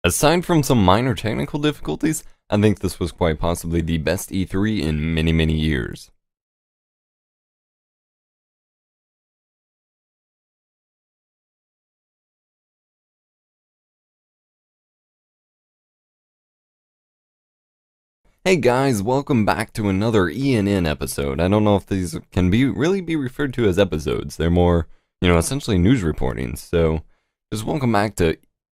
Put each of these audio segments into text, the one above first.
Aside from some minor technical difficulties, I think this was quite possibly the best E3 in many, many years. Hey guys, welcome back to another ENN episode. I don't know if these can really be referred to as episodes. They're more, essentially news reporting. So, just welcome back to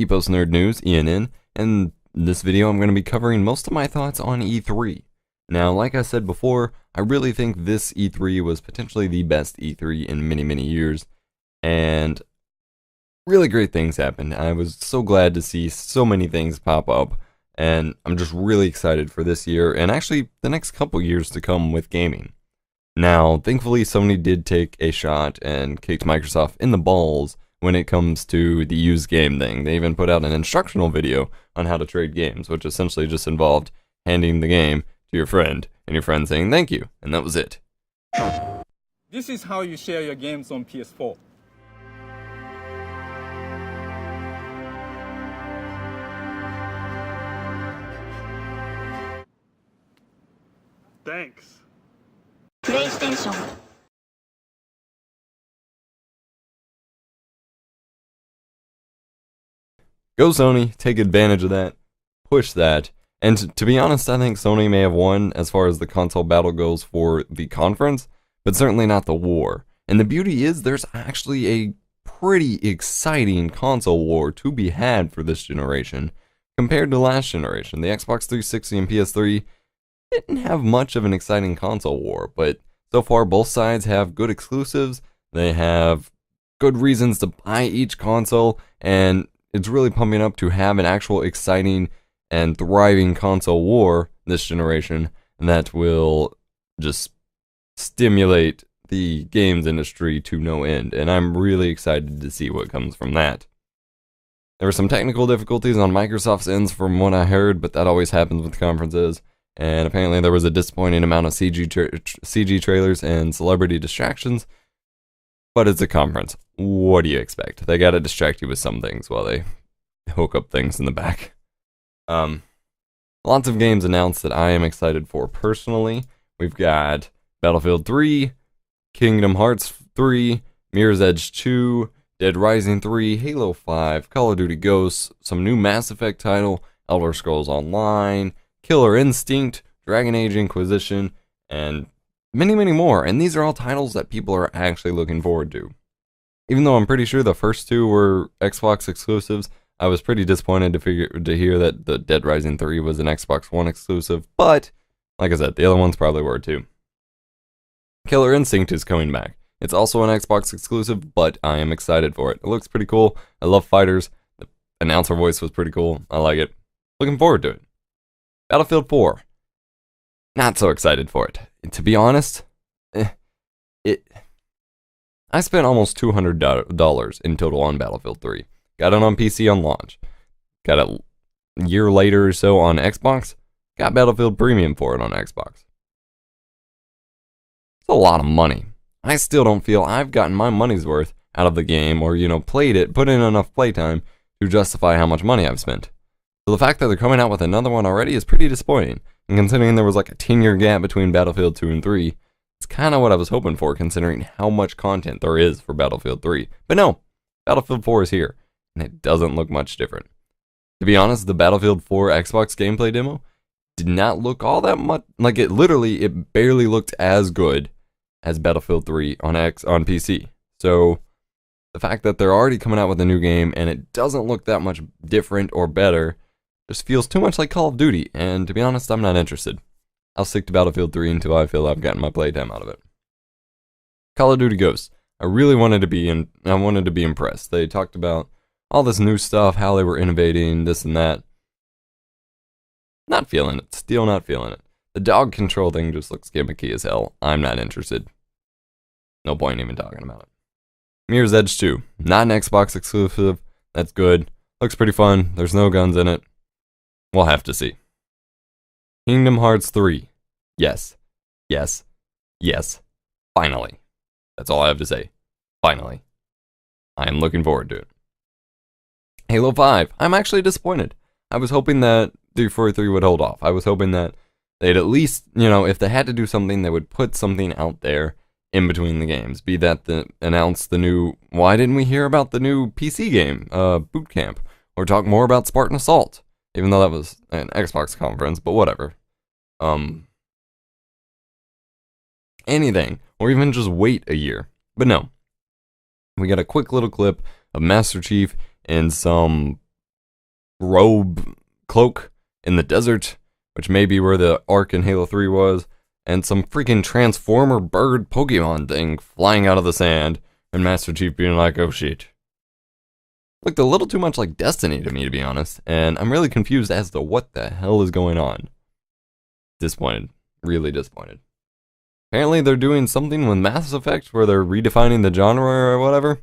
Epos Nerd News, ENN, and in this video I'm going to be covering most of my thoughts on E3. Now, like I said before, I really think this E3 was potentially the best E3 in many, many years, and really great things happened. I was so glad to see so many things pop up. And I'm just really excited for this year, and actually the next couple years to come with gaming. Now, thankfully, Sony did take a shot and kicked Microsoft in the balls when it comes to the used game thing. They even put out an instructional video on how to trade games, which essentially just involved handing the game to your friend, and your friend saying thank you, and that was it. This is how you share your games on PS4. Thanks. PlayStation. Go Sony, take advantage of that, push that, and to be honest, I think Sony may have won as far as the console battle goes for the conference, but certainly not the war. And the beauty is there's actually a pretty exciting console war to be had for this generation compared to last generation. The Xbox 360 and PS3 didn't have much of an exciting console war, but so far both sides have good exclusives, they have good reasons to buy each console, and it's really pumping up to have an actual exciting and thriving console war this generation that will just stimulate the games industry to no end, and I'm really excited to see what comes from that. There were some technical difficulties on Microsoft's ends from what I heard, but that always happens with conferences. And apparently there was a disappointing amount of CG trailers and celebrity distractions. But it's a conference. What do you expect? They gotta distract you with some things while they hook up things in the back. Lots of games announced that I am excited for personally. We've got Battlefield 3, Kingdom Hearts 3, Mirror's Edge 2, Dead Rising 3, Halo 5, Call of Duty Ghosts, some new Mass Effect title, Elder Scrolls Online, Killer Instinct, Dragon Age Inquisition, and many, many more. And these are all titles that people are actually looking forward to. Even though I'm pretty sure the first two were Xbox exclusives, I was pretty disappointed to hear that the Dead Rising 3 was an Xbox One exclusive, but like I said, the other ones probably were too. Killer Instinct is coming back. It's also an Xbox exclusive, but I am excited for it. It looks pretty cool. I love fighters. The announcer voice was pretty cool. I like it. Looking forward to it. Battlefield 4. Not so excited for it. To be honest, I spent almost $200 in total on Battlefield 3. Got it on PC on launch. Got it a year later or so on Xbox. Got Battlefield Premium for it on Xbox. It's a lot of money. I still don't feel I've gotten my money's worth out of the game or, played it, put in enough playtime to justify how much money I've spent. So the fact that they're coming out with another one already is pretty disappointing. And considering there was like a 10-year gap between Battlefield 2 and 3, it's kind of what I was hoping for considering how much content there is for Battlefield 3. But no, Battlefield 4 is here, and it doesn't look much different. To be honest, the Battlefield 4 Xbox gameplay demo did not look all that much, like it barely looked as good as Battlefield 3 on PC. So the fact that they're already coming out with a new game and it doesn't look that much different or better just feels too much like Call of Duty, and to be honest, I'm not interested. I'll stick to Battlefield 3 until I feel I've gotten my playtime out of it. Call of Duty Ghosts. I really wanted to be impressed. They talked about all this new stuff, how they were innovating, this and that. Not feeling it. Still not feeling it. The dog control thing just looks gimmicky as hell. I'm not interested. No point even talking about it. Mirror's Edge 2. Not an Xbox exclusive. That's good. Looks pretty fun. There's no guns in it. We'll have to see. Kingdom Hearts 3. Yes. Yes. Yes. Finally. That's all I have to say. Finally. I am looking forward to it. Halo 5. I'm actually disappointed. I was hoping that 343 would hold off. I was hoping that they'd at least, if they had to do something, they would put something out there in between the games. Be that announce the new, why didn't we hear about the new PC game, Boot Camp? Or talk more about Spartan Assault, even though that was an Xbox conference, but whatever. Anything, or even just wait a year. But no. We got a quick little clip of Master Chief in some robe cloak in the desert, which may be where the Ark in Halo 3 was, and some freaking Transformer bird Pokemon thing flying out of the sand, and Master Chief being like, oh shit. Looked a little too much like Destiny to me, to be honest, and I'm really confused as to what the hell is going on. Disappointed. Really disappointed. Apparently they're doing something with Mass Effect where they're redefining the genre or whatever.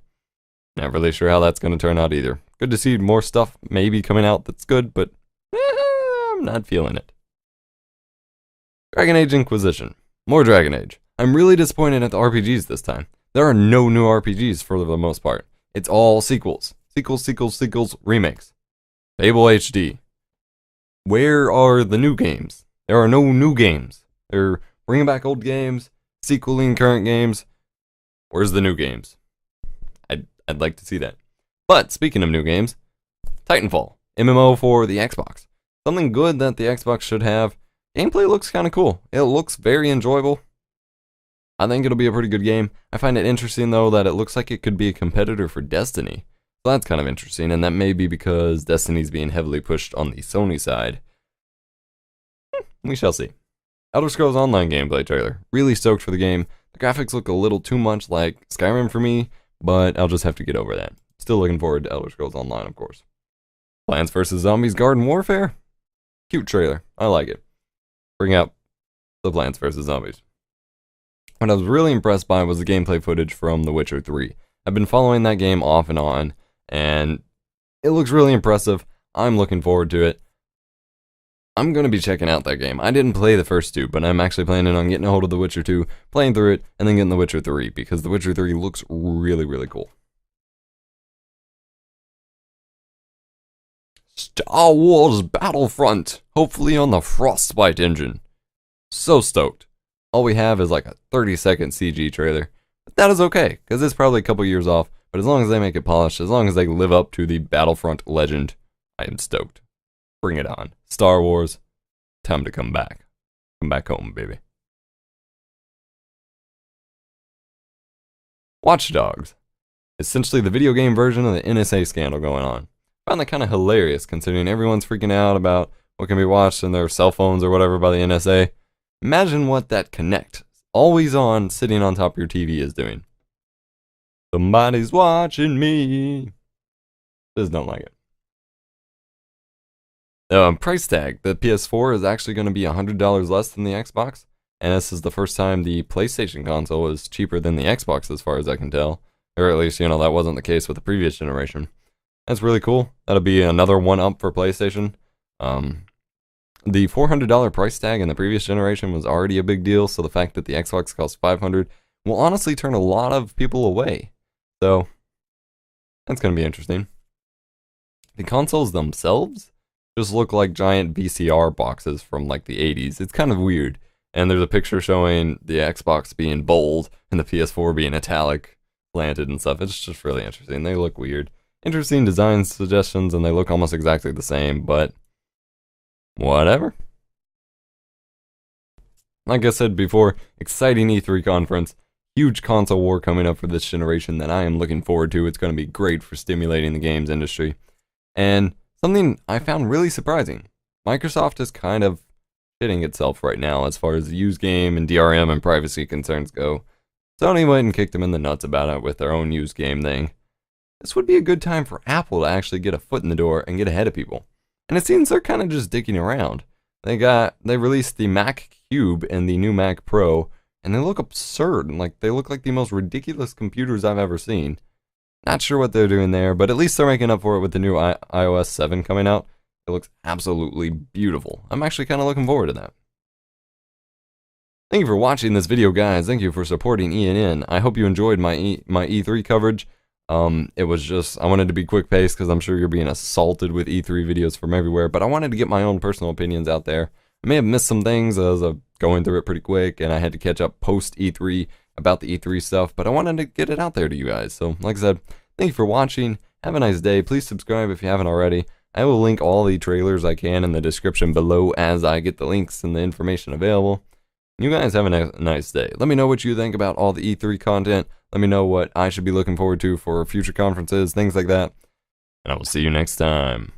Not really sure how that's going to turn out either. Good to see more stuff maybe coming out that's good, but I'm not feeling it. Dragon Age Inquisition. More Dragon Age. I'm really disappointed at the RPGs this time. There are no new RPGs for the most part. It's all sequels. Sequels, remakes. Fable HD. Where are the new games? There are no new games. They're bringing back old games, sequeling current games. Where's the new games? I'd like to see that. But speaking of new games, Titanfall, MMO for the Xbox. Something good that the Xbox should have. Gameplay looks kind of cool. It looks very enjoyable. I think it'll be a pretty good game. I find it interesting though that it looks like it could be a competitor for Destiny. So that's kind of interesting, and that may be because Destiny's being heavily pushed on the Sony side. We shall see. Elder Scrolls Online gameplay trailer. Really stoked for the game. The graphics look a little too much like Skyrim for me, but I'll just have to get over that. Still looking forward to Elder Scrolls Online, of course. Plants vs. Zombies Garden Warfare? Cute trailer. I like it. Bring out the Plants vs. Zombies. What I was really impressed by was the gameplay footage from The Witcher 3. I've been following that game off and on, and it looks really impressive. I'm looking forward to it. I'm going to be checking out that game. I didn't play the first two, but I'm actually planning on getting a hold of The Witcher 2, playing through it, and then getting The Witcher 3, because The Witcher 3 looks really, really cool. Star Wars Battlefront, hopefully on the Frostbite engine. So stoked. All we have is like a 30-second CG trailer, but that is okay, because it's probably a couple years off, but as long as they make it polished, as long as they live up to the Battlefront legend, I am stoked. Bring it on. Star Wars, time to come back. Come back home, baby. Watch Dogs. Essentially the video game version of the NSA scandal going on. I found that kind of hilarious considering everyone's freaking out about what can be watched on their cell phones or whatever by the NSA. Imagine what that Kinect, always on, sitting on top of your TV is doing. Somebody's watching me. Just don't like it. Price tag. The PS4 is actually going to be $100 less than the Xbox. And this is the first time the PlayStation console is cheaper than the Xbox as far as I can tell. Or at least, that wasn't the case with the previous generation. That's really cool. That'll be another one up for PlayStation. The $400 price tag in the previous generation was already a big deal, so the fact that the Xbox costs $500 will honestly turn a lot of people away. So, that's going to be interesting. The consoles themselves just look like giant VCR boxes from like the 80s. It's kind of weird. And there's a picture showing the Xbox being bold and the PS4 being italic, planted and stuff. It's just really interesting. They look weird. Interesting design suggestions, and they look almost exactly the same, but whatever. Like I said before, exciting E3 conference. Huge console war coming up for this generation that I am looking forward to. It's going to be great for stimulating the games industry. And something I found really surprising. Microsoft is kind of shitting itself right now as far as used game and DRM and privacy concerns go. Sony went and kicked them in the nuts about it with their own used game thing. This would be a good time for Apple to actually get a foot in the door and get ahead of people. And it seems they're kind of just dicking around. They released the Mac Cube and the new Mac Pro, and they look absurd. Like they look like the most ridiculous computers I've ever seen. Not sure what they're doing there, but at least they're making up for it with the new iOS 7 coming out. It looks absolutely beautiful. I'm actually kind of looking forward to that. Thank you for watching this video, guys. Thank you for supporting ENN. I hope you enjoyed my E3 coverage. It was just, I wanted to be quick paced because I'm sure you're being assaulted with E3 videos from everywhere, but I wanted to get my own personal opinions out there. I may have missed some things as I'm going through it pretty quick, and I had to catch up post E3 about the E3 stuff, but I wanted to get it out there to you guys. So, like I said, thank you for watching. Have a nice day. Please subscribe if you haven't already. I will link all the trailers I can in the description below as I get the links and the information available. You guys have a nice day. Let me know what you think about all the E3 content. Let me know what I should be looking forward to for future conferences, things like that. And I will see you next time.